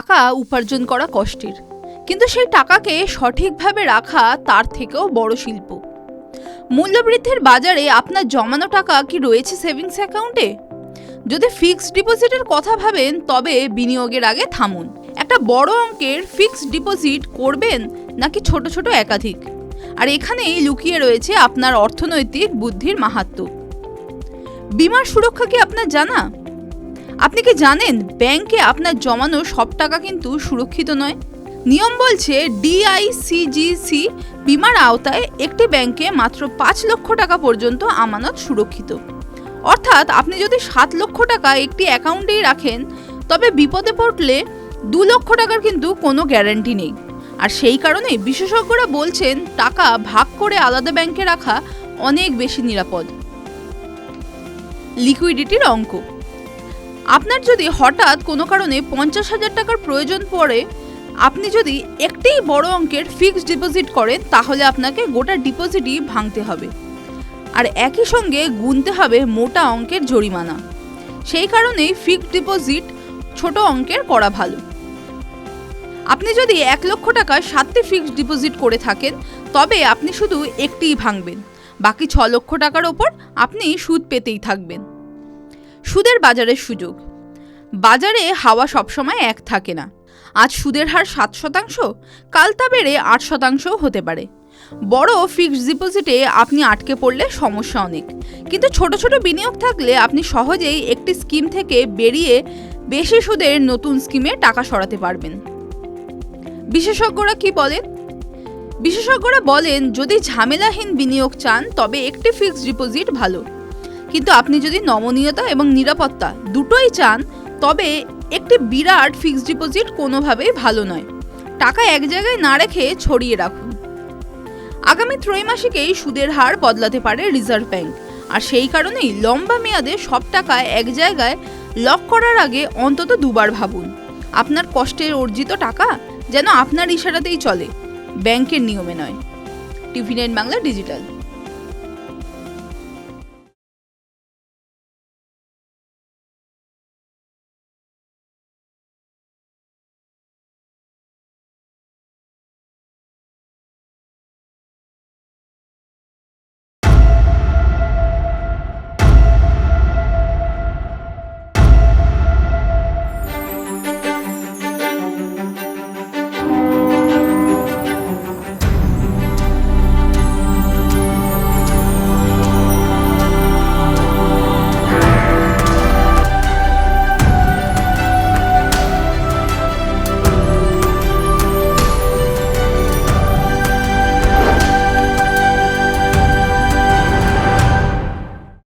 টাকা উপার্জন করা কষ্টের, কিন্তু সেই টাকাকে সঠিকভাবে রাখা তার থেকেও বড় শিল্প। মূল্যবৃদ্ধির বাজারে আপনার জমানো টাকা কি রয়েছে সেভিংস অ্যাকাউন্টে? যদি ফিক্সড ডিপোজিটের কথা ভাবেন তবে বিনিয়োগের আগে থামুন। একটা বড় অঙ্কের ফিক্সড ডিপোজিট করবেন নাকি ছোট ছোট একাধিক? আর এখানেই লুকিয়ে রয়েছে আপনার অর্থনৈতিক বুদ্ধির মাহাত্ম্য। বীমার সুরক্ষা কি আপনার জানা? আপনি কি জানেন ব্যাংকে আপনার জমানো সব টাকা কিন্তু সুরক্ষিত নয়? নিয়ম বলছে ডিআইসিজিসি বীমার আওতায় একটি ব্যাংকে মাত্র 5 লক্ষ টাকা পর্যন্ত আমানত সুরক্ষিত। অর্থাৎ আপনি যদি 7 লক্ষ টাকা একটি অ্যাকাউন্টেই রাখেন তবে বিপদে পড়লে 2 লক্ষ টাকার কিন্তু কোনো গ্যারান্টি নেই। আর সেই কারণেই বিশেষজ্ঞরা বলছেন টাকা ভাগ করে আলাদা ব্যাংকে রাখা অনেক বেশি নিরাপদ। লিকুইডিটির অঙ্ক। আপনার যদি হঠাৎ কোনো কারণে 50,000 টাকার প্রয়োজন পড়ে, আপনি যদি একটি বড় অঙ্কের ফিক্সড ডিপোজিট করেন তাহলে আপনাকে গোটা ডিপোজিটই ভাঙতে হবে, আর একই সঙ্গে গুনতে হবে মোটা অঙ্কের জরিমানা। সেই কারণেই ফিক্সড ডিপোজিট ছোট অঙ্কের করা ভালো। আপনি যদি 1 লক্ষ টাকা 7টি ফিক্সড ডিপোজিট করে থাকেন তবে আপনি শুধু একটিই ভাঙবেন, বাকি 6 লক্ষ টাকার ওপর আপনি সুদ পেতেই থাকবেন। সুদের বাজারের সুযোগ। বাজারে হাওয়া সবসময় এক থাকে না। আজ সুদের হার 7%, কাল তা বেড়ে 8% হতে পারে। বড় ফিক্সড ডিপোজিটে আপনি আটকে পড়লে সমস্যা অনেক, কিন্তু ছোট ছোট বিনিয়োগ থাকলে আপনি সহজেই একটি স্কিম থেকে বেরিয়ে বেশি সুদের নতুন স্কিমে টাকা সরাতে পারবেন। বিশেষজ্ঞরা কি বলেন? বিশেষজ্ঞরা বলেন যদি ঝামেলাহীন বিনিয়োগ চান তবে একটি ফিক্সড ডিপোজিট ভালো, কিন্তু আপনি যদি নমনীয়তা এবং নিরাপত্তা দুটোই চান তবে একটি বিরাট ফিক্সড ডিপোজিট কোনোভাবেই ভালো নয়। টাকা এক জায়গায় না রেখে ছড়িয়ে রাখুন। আগামী ত্রৈমাসিকেই সুদের হার বদলাতে পারে রিজার্ভ ব্যাংক, আর সেই কারণেই লম্বা মেয়াদে সব টাকা এক জায়গায় লক করার আগে অন্তত 2 বার ভাবুন। আপনার কষ্টের অর্জিত টাকা যেন আপনার ইশারাতেই চলে, ব্যাংকের নিয়মে নয়। টিভি9 বাংলা ডিজিটাল।